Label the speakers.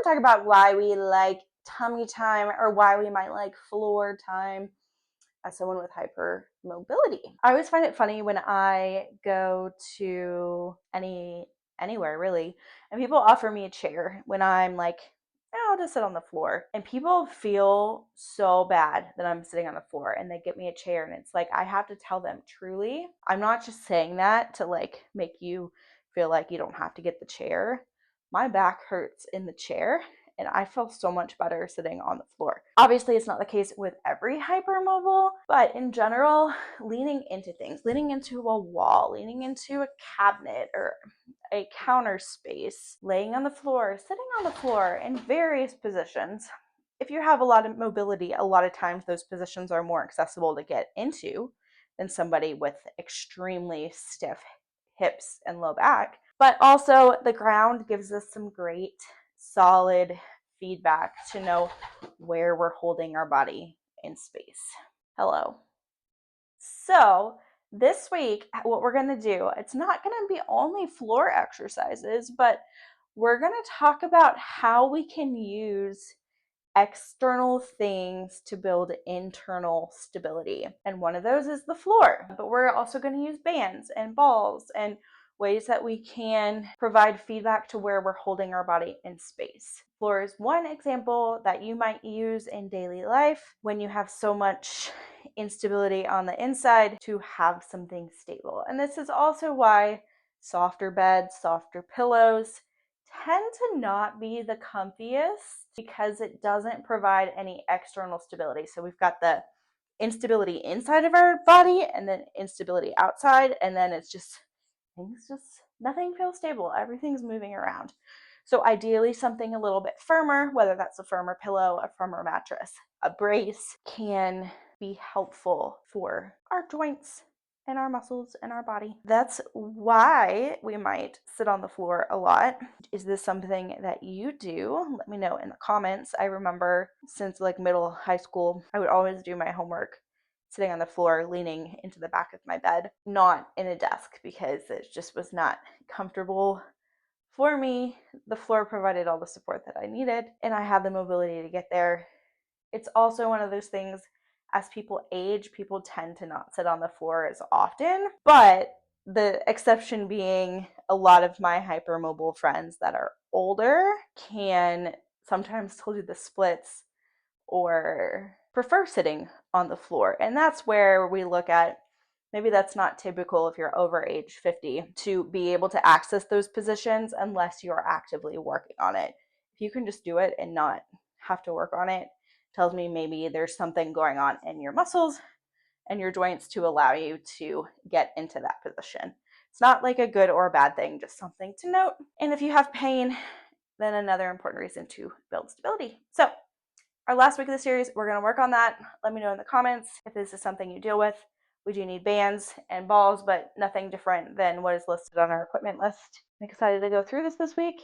Speaker 1: going to talk about why we like tummy time, or why we might like floor time as someone with hypermobility. I always find it funny when I go to anywhere really, and people offer me a chair when I'm like, I'll just sit on the floor. And people feel so bad that I'm sitting on the floor and they get me a chair. And it's like, I have to tell them, truly, I'm not just saying that to like make you feel like you don't have to get the chair. My back hurts in the chair and I feel so much better sitting on the floor. Obviously, it's not the case with every hypermobile, but in general, leaning into things, leaning into a wall, leaning into a cabinet or a counter space, laying on the floor, sitting on the floor in various positions. If you have a lot of mobility, a lot of times those positions are more accessible to get into than somebody with extremely stiff hips and low back. But also, the ground gives us some great solid feedback to know where we're holding our body in space. Hello. So this week, what we're going to do, it's not going to be only floor exercises, but we're going to talk about how we can use external things to build internal stability. And one of those is the floor. But we're also going to use bands and balls and ways that we can provide feedback to where we're holding our body in space. Floor is one example that you might use in daily life when you have so much instability on the inside to have something stable. And this is also why softer beds, softer pillows tend to not be the comfiest, because it doesn't provide any external stability. So we've got the instability inside of our body and then instability outside, and then it's just nothing feels stable. Everything's moving around. So ideally something a little bit firmer, whether that's a firmer pillow, a firmer mattress, a brace, can be helpful for our joints and our muscles and our body. That's why we might sit on the floor a lot. Is this something that you do? Let me know in the comments. I remember since like middle high school, I would always do my homework sitting on the floor, leaning into the back of my bed, not in a desk, because it just was not comfortable for me. The floor provided all the support that I needed, and I had the mobility to get there. It's also one of those things, as people age, people tend to not sit on the floor as often, but the exception being a lot of my hypermobile friends that are older can sometimes still do the splits or prefer sitting on the floor. And that's where we look at, maybe that's not typical if you're over age 50 to be able to access those positions unless you're actively working on it. If you can just do it and not have to work on it, tells me maybe there's something going on in your muscles and your joints to allow you to get into that position. It's not like a good or a bad thing, just something to note. And if you have pain, then another important reason to build stability. So our last week of the series, we're going to work on that. Let me know in the comments if this is something you deal with. We do need bands and balls, but nothing different than what is listed on our equipment list. I'm excited to go through this week.